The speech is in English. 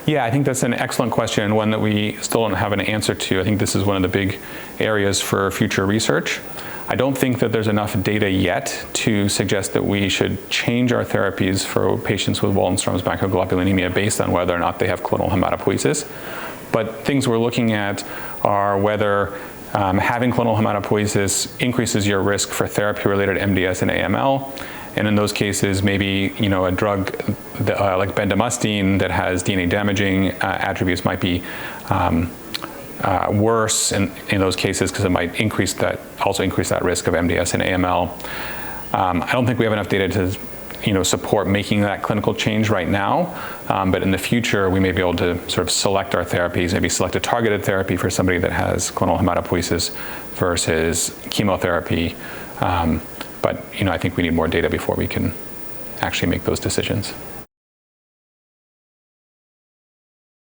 Yeah, I think that's an excellent question, and one that we still don't have an answer to. I think this is one of the big areas for future research. I don't think that there's enough data yet to suggest that we should change our therapies for patients with Waldenström's macroglobulinemia based on whether or not they have clonal hematopoiesis. But things we're looking at are whether having clonal hematopoiesis increases your risk for therapy-related MDS and AML. And in those cases, maybe a drug like bendamustine that has DNA damaging attributes might be worse in those cases because it might also increase that risk of MDS and AML. I don't think we have enough data to support making that clinical change right now, but in the future we may be able to sort of select our therapies, maybe select a targeted therapy for somebody that has clonal hematopoiesis versus chemotherapy. But I think we need more data before we can actually make those decisions.